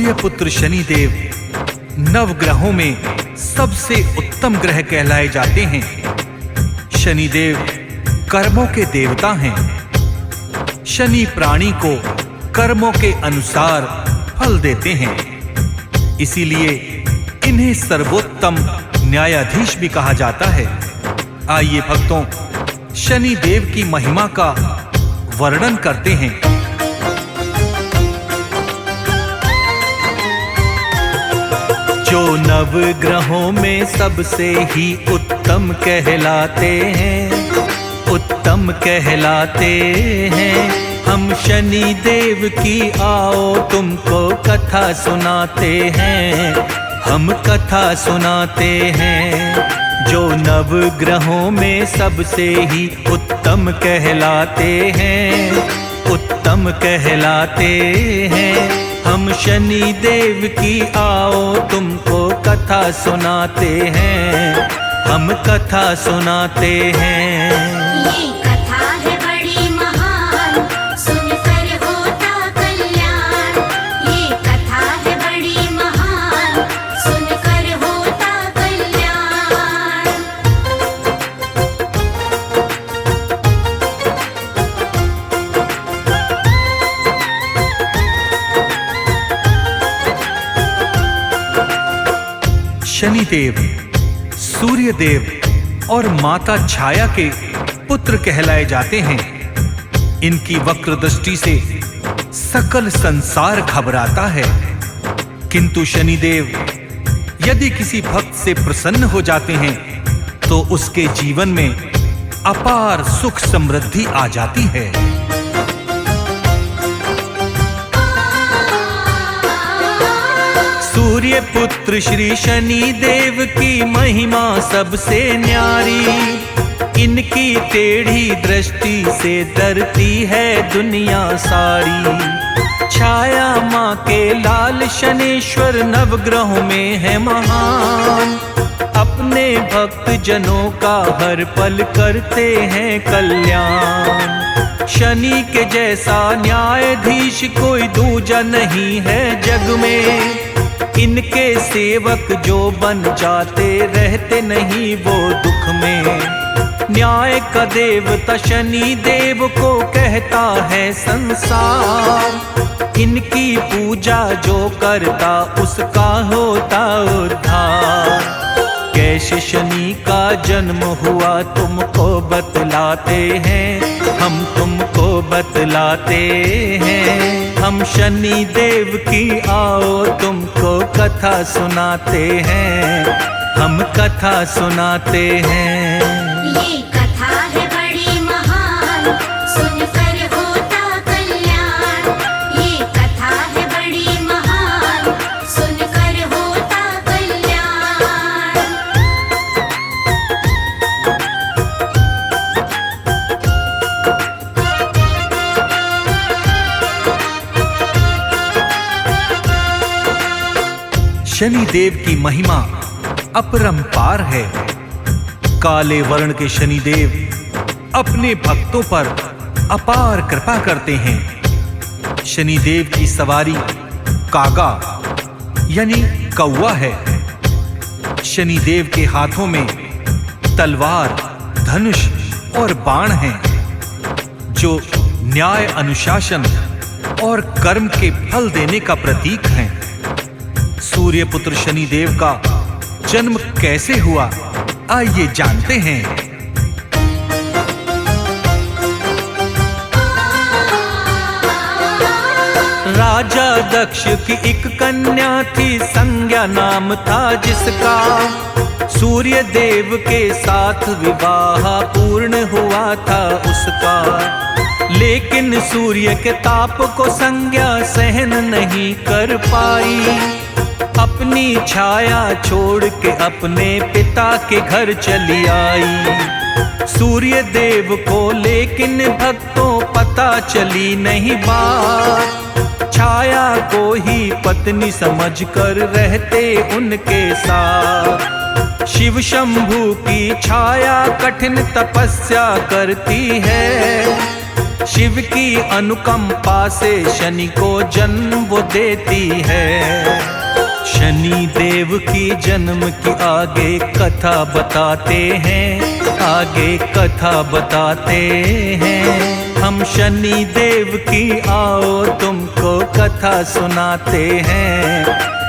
सूर्य पुत्र शनिदेव नवग्रहों में सबसे उत्तम ग्रह कहलाए जाते हैं। शनिदेव कर्मों के देवता हैं। शनि प्राणी को कर्मों के अनुसार फल देते हैं, इसीलिए इन्हें सर्वोत्तम न्यायाधीश भी कहा जाता है। आइए भक्तों, शनि देव की महिमा का वर्णन करते हैं। जो नवग्रहों में सबसे ही उत्तम कहलाते हैं, उत्तम कहलाते हैं। हम शनि देव की आओ तुमको कथा सुनाते हैं, हम कथा सुनाते हैं। जो नवग्रहों में सबसे ही उत्तम कहलाते हैं, उत्तम कहलाते हैं। हम शनि देव की आओ तुमको कथा सुनाते हैं, हम कथा सुनाते हैं। ये कथा है बड़ी महान, सुनकर होता कल्याण। ये कथा है बड़ी महान, सुनकर होता कल्याण। शनिदेव सूर्यदेव और माता छाया के पुत्र कहलाए जाते हैं। इनकी वक्र दृष्टि से सकल संसार घबराता है, किंतु शनिदेव यदि किसी भक्त से प्रसन्न हो जाते हैं तो उसके जीवन में अपार सुख समृद्धि आ जाती है। सूर्य पुत्र श्री शनि देव की महिमा सबसे न्यारी। इनकी टेढ़ी दृष्टि से डरती है दुनिया सारी। छाया माँ के लाल शनेश्वर नवग्रहों में है महान। अपने भक्त जनों का हर पल करते हैं कल्याण। शनि के जैसा न्यायाधीश कोई दूजा नहीं है जग में। इनके सेवक जो बन जाते रहते नहीं वो दुख में। न्याय का देवता शनि देव को कहता है संसार। इनकी पूजा जो करता उसका होता उद्धार। कैसे शनि का जन्म हुआ तुमको बतलाते हैं, हम तुमको बतलाते हैं। हम शनि देव की आओ तुमको कथा सुनाते हैं, हम कथा सुनाते हैं। ये कथा है बड़ी महान, सुनकर होता कल्याण। ये कथा है बड़ी महान, सुनकर होता कल्याण। शनि देव की महिमा अपरंपार है। काले वर्ण के शनि देव अपने भक्तों पर अपार कृपा करते हैं। शनि देव की सवारी कागा यानी कौवा है। शनि देव के हाथों में तलवार, धनुष और बाण हैं, जो न्याय, अनुशासन और कर्म के फल देने का प्रतीक हैं। सूर्य पुत्र शनि देव का जन्म कैसे हुआ, आइए जानते हैं। राजा दक्ष की एक कन्या थी, संज्ञा नाम था जिसका। सूर्य देव के साथ विवाह पूर्ण हुआ था उसका। लेकिन सूर्य के ताप को संज्ञा सहन नहीं कर पाई। अपनी छाया छोड़ के अपने पिता के घर चली आई। सूर्य देव को लेकिन भक्तों पता चली नहीं बात। छाया को ही पत्नी समझकर रहते उनके साथ। शिव शंभू की छाया कठिन तपस्या करती है। शिव की अनुकंपा से शनि को जन्म वो देती है। शनि देव की जन्म की आगे कथा बताते हैं, आगे कथा बताते हैं। हम शनि देव की आओ तुमको कथा सुनाते हैं,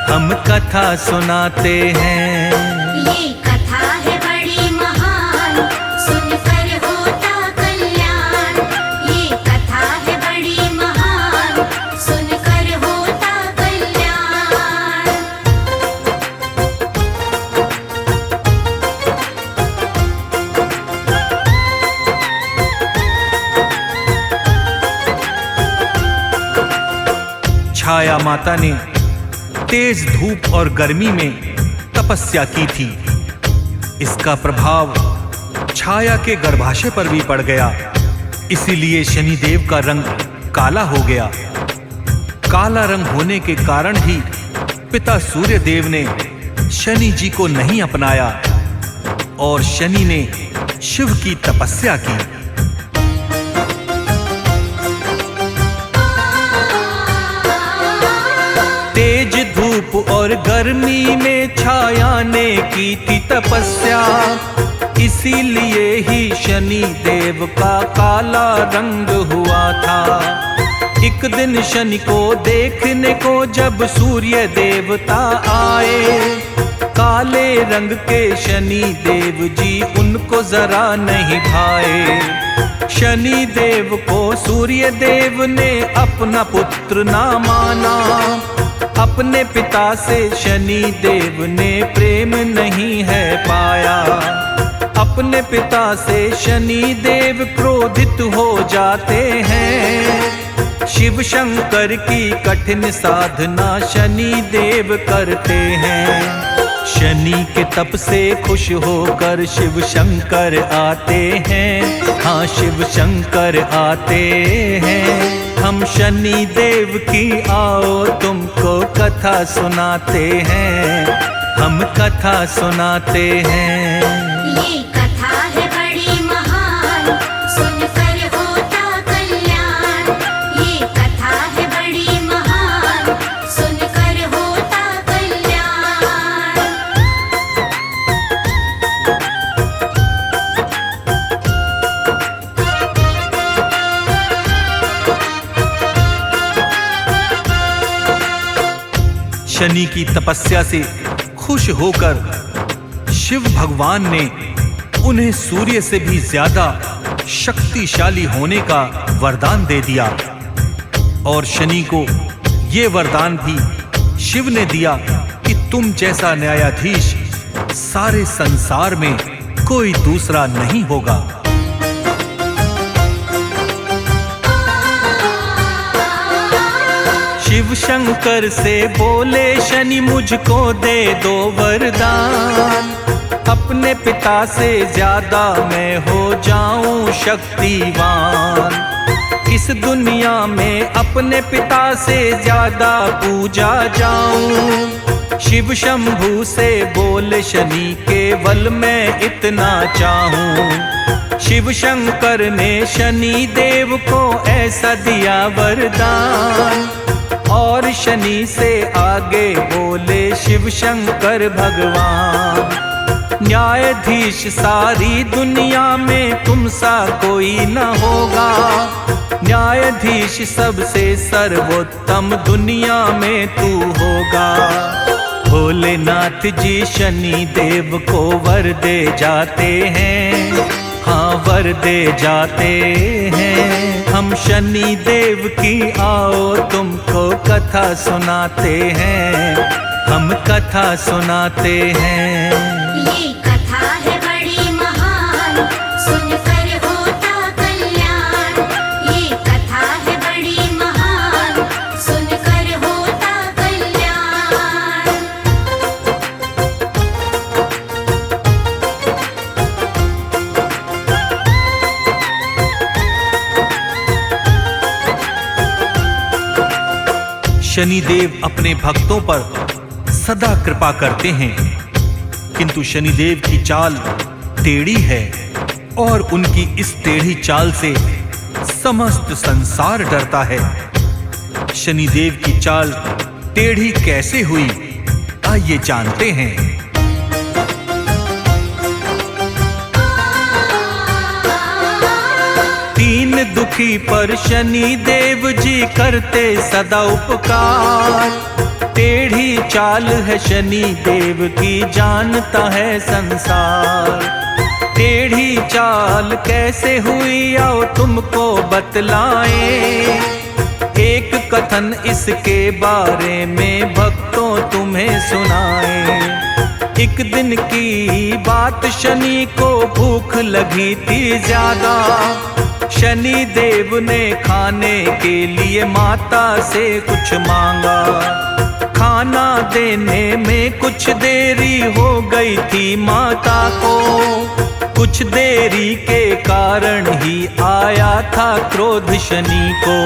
हम कथा सुनाते हैं। ये कथा है बड़ी महान, सुनकर होता कल्याण। ये कथा है बड़ी महान, सुनकर होता कल्याण। छाया माता ने तेज धूप और गर्मी में तपस्या की थी। इसका प्रभाव छाया के गर्भाशय पर भी पड़ गया, इसीलिए शनिदेव का रंग काला हो गया। काला रंग होने के कारण ही पिता सूर्य देव ने शनि जी को नहीं अपनाया और शनि ने शिव की तपस्या की। तेज धूप और गर्मी में छाया ने की थी तपस्या, इसीलिए ही शनि देव का काला रंग हुआ था। एक दिन शनि को देखने को जब सूर्य देवता आए, काले रंग के शनि देव जी उनको जरा नहीं भाए। शनि देव को सूर्य देव ने अपना पुत्र ना माना, अपने पिता से शनि देव ने प्रेम नहीं है पाया। अपने पिता से शनि देव क्रोधित हो जाते हैं। शिव शंकर की कठिन साधना शनि देव करते हैं। शनि के तप से खुश होकर शिव शंकर आते हैं, हाँ शिव शंकर आते हैं। हम शनि देव की आओ तुमको कथा सुनाते हैं, हम कथा सुनाते हैं। ये कथा है बड़ी महान, सुनकर होता कल्याण। ये कथा है बड़ी महान, सुनकर होता कल्याण। शनि की तपस्या से खुश होकर शिव भगवान ने उन्हें सूर्य से भी ज्यादा शक्तिशाली होने का वरदान दे दिया और शनि को ये वरदान भी शिव ने दिया कि तुम जैसा न्यायाधीश सारे संसार में कोई दूसरा नहीं होगा। शिव शंकर से बोले शनि मुझको दे दो वरदान, अपने पिता से ज्यादा मैं हो जाऊं शक्तिवान। इस दुनिया में अपने पिता से ज्यादा पूजा जाऊं। शिव शंभू से बोले शनि केवल मैं इतना चाहूं। शिव शंकर ने शनि देव को ऐसा दिया वरदान और शनि से आगे बोले शिव शंकर भगवान। न्यायाधीश सारी दुनिया में तुम सा कोई न होगा, न्यायाधीश सबसे सर्वोत्तम दुनिया में तू होगा। भोलेनाथ जी शनि देव को वर दे जाते हैं, हाँ वर दे जाते हैं। हम शनि देव की आओ तुमको कथा सुनाते हैं, हम कथा सुनाते हैं। ये कथा है बड़ी महान, सुनकर होता कल्याण। ये कथा है बड़ी महान, सुनकर होता कल्याण। शनिदेव अपने भक्तों पर सदा कृपा करते हैं, किंतु शनिदेव की चाल टेढ़ी है और उनकी इस टेढ़ी चाल से समस्त संसार डरता है। शनिदेव की चाल टेढ़ी कैसे हुई, आइए जानते हैं। दीन दुखी पर शनि देव जी करते सदा उपकार। टेढ़ी चाल है शनि देव की, जानता है संसार। टेढ़ी चाल कैसे हुई आओ तुमको बतलाएं। एक कथन इसके बारे में भक्तों तुम्हें सुनाएं। एक दिन की बात, शनि को भूख लगी थी ज्यादा। शनि देव ने खाने के लिए माता से कुछ मांगा। खाना देने में कुछ देरी हो गई थी माता को। कुछ देरी के कारण ही आया था क्रोध शनि को।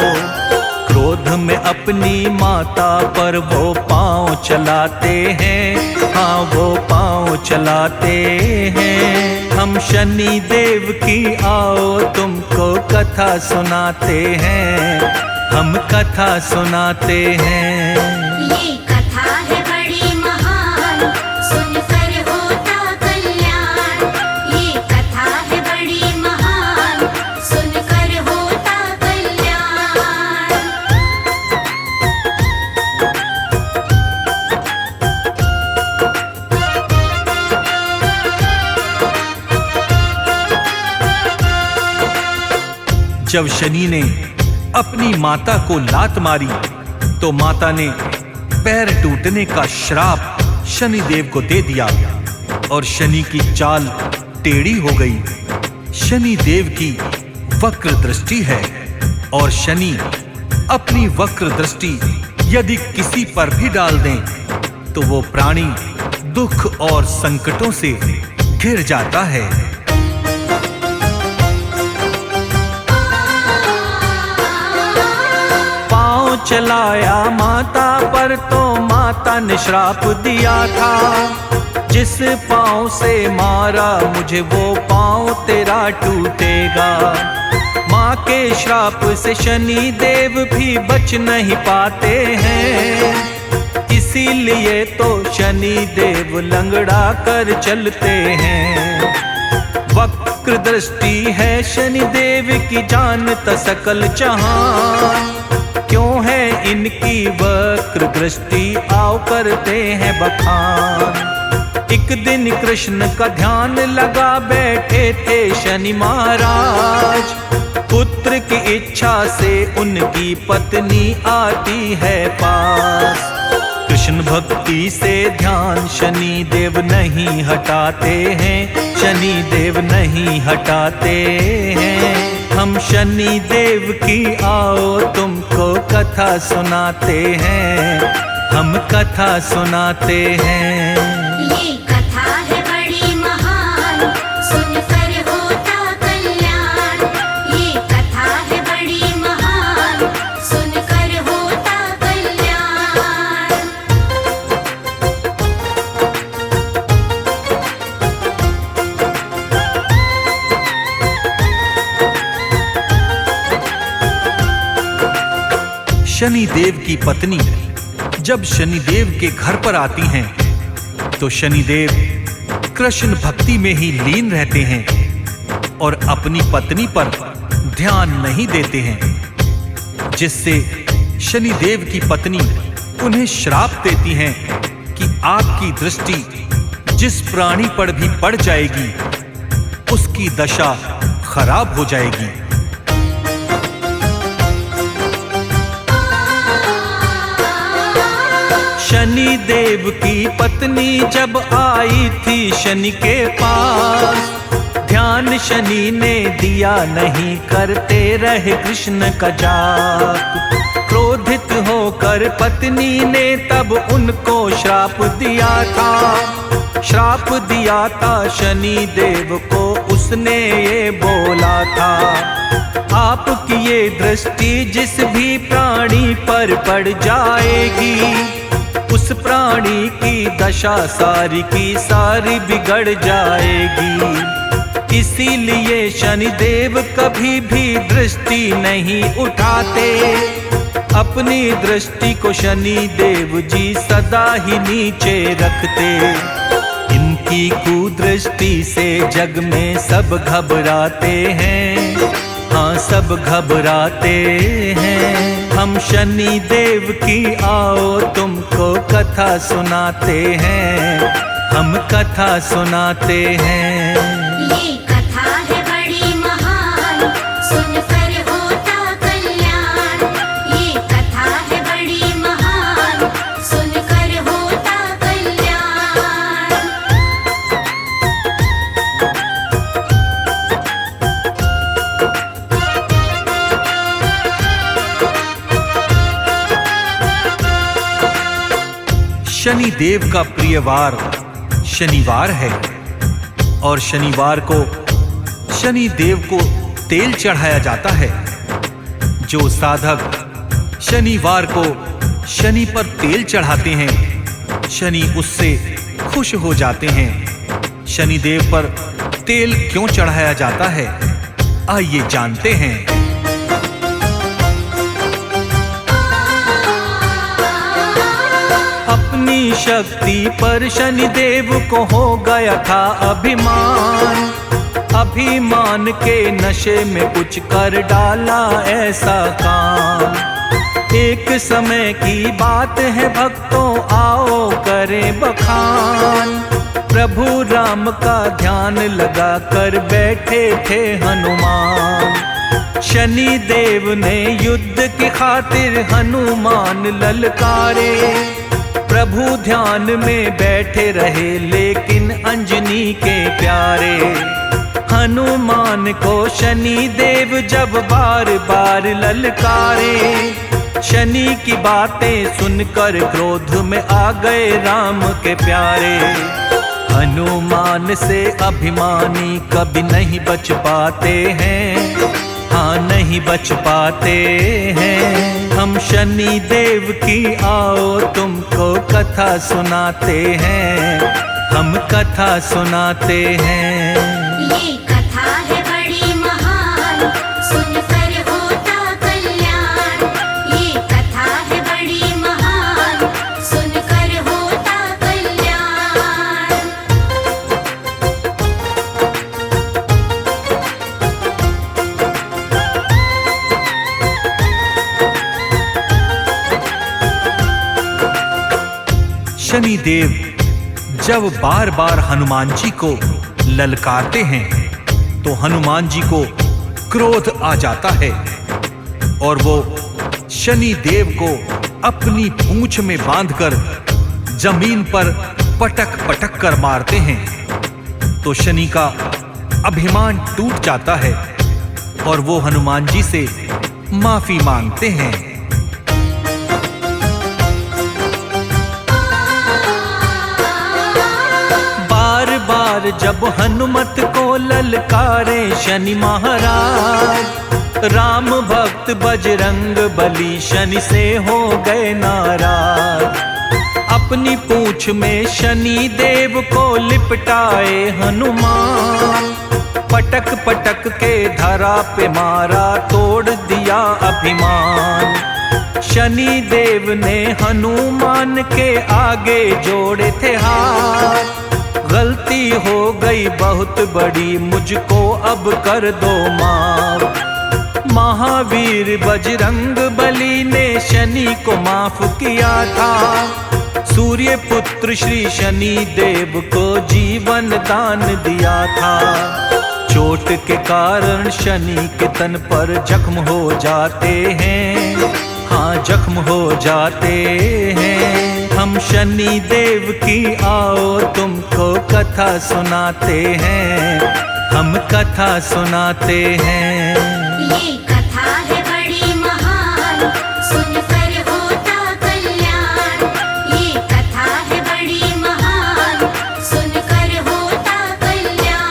क्रोध में अपनी माता पर वो पांव चलाते हैं, हाँ वो पांव चलाते हैं। हम शनि देव की आओ तुमको कथा सुनाते हैं, हम कथा सुनाते हैं। ये कथा है बड़ी महान, सुनकर होता कल्याण। ये कथा है बड़ी महान, सुनकर होता कल्याण। जब शनि ने अपनी माता को लात मारी तो माता ने पैर टूटने का श्राप शनि देव को दे दिया और शनि की चाल टेढ़ी हो गई। शनि देव की वक्र दृष्टि है और शनि अपनी वक्र दृष्टि यदि किसी पर भी डाल दें तो वो प्राणी दुख और संकटों से घिर जाता है। चलाया माता पर तो माता ने श्राप दिया था। जिस पांव से मारा मुझे वो पांव तेरा टूटेगा। माँ के श्राप से शनि देव भी बच नहीं पाते हैं। इसीलिए तो शनि देव लंगड़ा कर चलते हैं। वक्र दृष्टि है शनि देव की, जानता सकल जहां। क्यों है इनकी वक्र दृष्टि, आओ करते हैं बखान। एक दिन कृष्ण का ध्यान लगा बैठे थे शनि महाराज। पुत्र की इच्छा से उनकी पत्नी आती है पास। कृष्ण भक्ति से ध्यान शनि देव नहीं हटाते हैं, शनि देव नहीं हटाते हैं। हम शनि देव की आओ तुमको कथा सुनाते हैं, हम कथा सुनाते हैं। ये कथा है बड़ी महान, सुनकर होता कल्याण। ये कथा है बड़ी महान, सुनकर होता कल्याण। शनि देव की पत्नी जब शनि देव के घर पर आती हैं तो शनि देव कृष्ण भक्ति में ही लीन रहते हैं और अपनी पत्नी पर ध्यान नहीं देते हैं, जिससे शनि देव की पत्नी उन्हें श्राप देती हैं कि आपकी दृष्टि जिस प्राणी पर भी पड़ जाएगी उसकी दशा खराब हो जाएगी। शनि देव की पत्नी जब आई थी शनि के पास, ध्यान शनि ने दिया नहीं, करते रहे कृष्ण का जाप। क्रोधित होकर पत्नी ने तब उनको श्राप दिया था। श्राप दिया था शनि देव को, उसने ये बोला था, आपकी ये दृष्टि जिस भी प्राणी पर पड़ जाएगी उस प्राणी की दशा सारी की सारी बिगड़ जाएगी। इसीलिए शनिदेव कभी भी दृष्टि नहीं उठाते। अपनी दृष्टि को शनि देव जी सदा ही नीचे रखते। इनकी कुदृष्टि से जग में सब घबराते हैं, हाँ सब घबराते हैं। हम शनि देव की आओ तुमको कथा सुनाते हैं, हम कथा सुनाते हैं। ये कथा है बड़ी महान, सुनकर होता कल्याण। ये कथा है बड़ी महान, सुनकर होता कल्याण। शनि देव का प्रिय वार शनिवार है और शनिवार को शनि देव को तेल चढ़ाया जाता है। जो साधक शनिवार को शनि पर तेल चढ़ाते हैं, शनि उससे खुश हो जाते हैं। शनि देव पर तेल क्यों चढ़ाया जाता है, आइए जानते हैं। अपनी शक्ति पर शनिदेव को हो गया था अभिमान। अभिमान के नशे में कुछ कर डाला ऐसा काम। एक समय की बात है भक्तों, आओ करें बखान। प्रभु राम का ध्यान लगा कर बैठे थे हनुमान। शनि देव ने युद्ध की खातिर हनुमान ललकारे। प्रभु ध्यान में बैठे रहे लेकिन अंजनी के प्यारे। हनुमान को शनि देव जब बार बार ललकारे, शनि की बातें सुनकर क्रोध में आ गए राम के प्यारे। हनुमान से अभिमानी कभी नहीं बच पाते हैं, हाँ नहीं बच पाते हैं। हम शनि देव की आओ तुमको कथा सुनाते हैं, हम कथा सुनाते हैं। ये कथा है बड़ी महान, सुनकर होता कल्याण। ये कथा है बड़ी महान, सुनकर होता कल्याण। शनि देव जब बार बार हनुमान जी को ललकारते हैं तो हनुमान जी को क्रोध आ जाता है और वो शनि देव को अपनी पूंछ में बांधकर जमीन पर पटक पटक कर मारते हैं। तो शनि का अभिमान टूट जाता है और वो हनुमान जी से माफी मांगते हैं। बार जब हनुमत को ललकारे शनि महाराज, राम भक्त बजरंग बली शनि से हो गए नाराज। अपनी पूंछ में शनि देव को लिपटाए हनुमान, पटक पटक के धरा पे मारा तोड़ दिया अभिमान। शनि देव ने हनुमान के आगे जोड़े थे हाथ, गलती हो गई बहुत बड़ी मुझको अब कर दो माफ। महावीर बजरंग बली ने शनि को माफ किया था, सूर्य पुत्र श्री शनि देव को जीवन दान दिया था। चोट के कारण शनि के तन पर जख्म हो जाते हैं, हाँ जख्म हो जाते हैं। हम शनि देव की आओ तुमको कथा सुनाते हैं, हम कथा सुनाते हैं। ये कथा है बड़ी महान, सुनकर होता कल्याण। ये कथा है बड़ी महान, सुनकर होता कल्याण।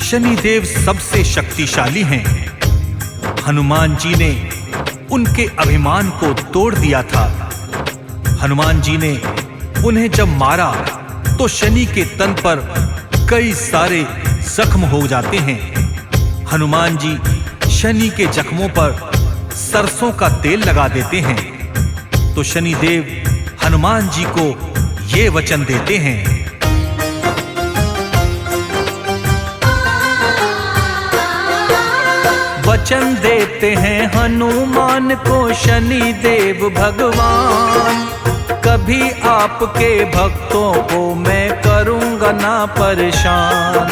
शनिदेव सबसे शक्तिशाली हैं हनुमान जी ने उनके अभिमान को तोड़ दिया था। हनुमान जी ने उन्हें जब मारा तो शनि के तन पर कई सारे जख्म हो जाते हैं। हनुमान जी शनि के जख्मों पर सरसों का तेल लगा देते हैं। तो शनि देव हनुमान जी को ये वचन देते हैं, वचन देते हैं हनुमान को शनि देव भगवान, कभी आपके भक्तों को मैं करूंगा ना परेशान।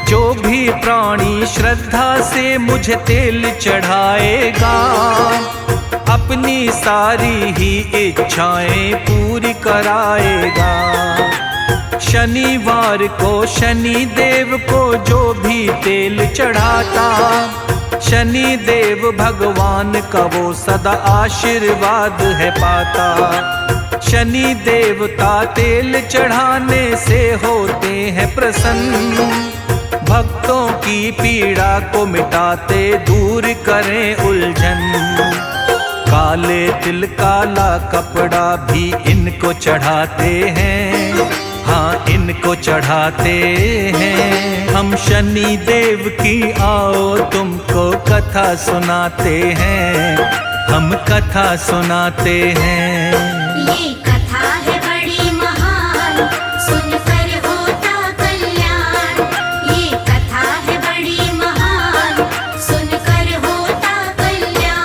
जो भी प्राणी श्रद्धा से मुझे तेल चढ़ाएगा, अपनी सारी ही इच्छाएं पूरी कराएगा। शनिवार को शनि देव को जो भी तेल चढ़ाता, शनि देव भगवान का वो सदा आशीर्वाद है पाता। शनि देवता तेल चढ़ाने से होते हैं प्रसन्न, भक्तों की पीड़ा को मिटाते दूर करें उलझन। काले तिल काला कपड़ा भी इनको चढ़ाते हैं, हाँ इनको चढ़ाते हैं। हम शनि देव की आओ तुमको कथा सुनाते हैं, हम कथा सुनाते हैं। ये कथा है बड़ी महान, सुनकर होता कल्याण। ये कथा है बड़ी महान, सुनकर होता कल्याण।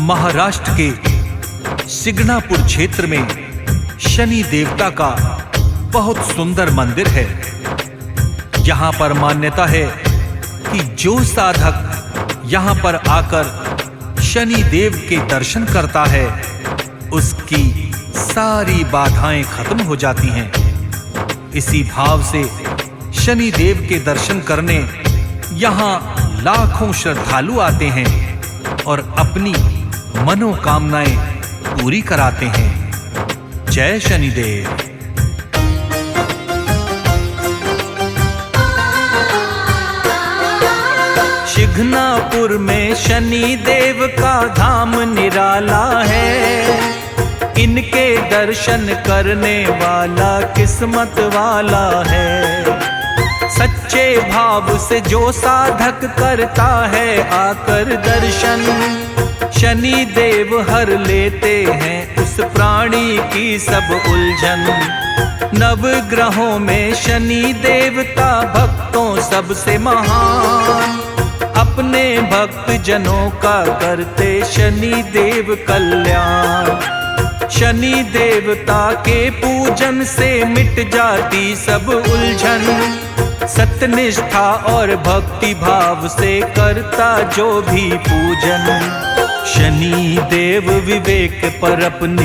महाराष्ट्र के सिग्नापुर क्षेत्र में शनि देवता का बहुत सुंदर मंदिर है। यहाँ पर मान्यता है कि जो साधक यहाँ पर आकर शनि देव के दर्शन करता है, उसकी सारी बाधाएं खत्म हो जाती हैं। इसी भाव से शनि देव के दर्शन करने यहाँ लाखों श्रद्धालु आते हैं और अपनी मनोकामनाएं पूरी कराते हैं। जय शनिदेव। शिघ्नापुर में शनि देव का धाम निराला है, इनके दर्शन करने वाला किस्मत वाला है। सच्चे भाव से जो साधक करता है आकर दर्शन, शनि देव हर लेते हैं उस प्राणी की सब उलझन। नवग्रहों में शनि देवता भक्तों सबसे महान, अपने भक्त जनों का करते शनि देव कल्याण। शनि देवता के पूजन से मिट जाती सब उलझन, सत्यनिष्ठा और भक्ति भाव से करता जो भी पूजन। शनि देव विवेक पर अपनी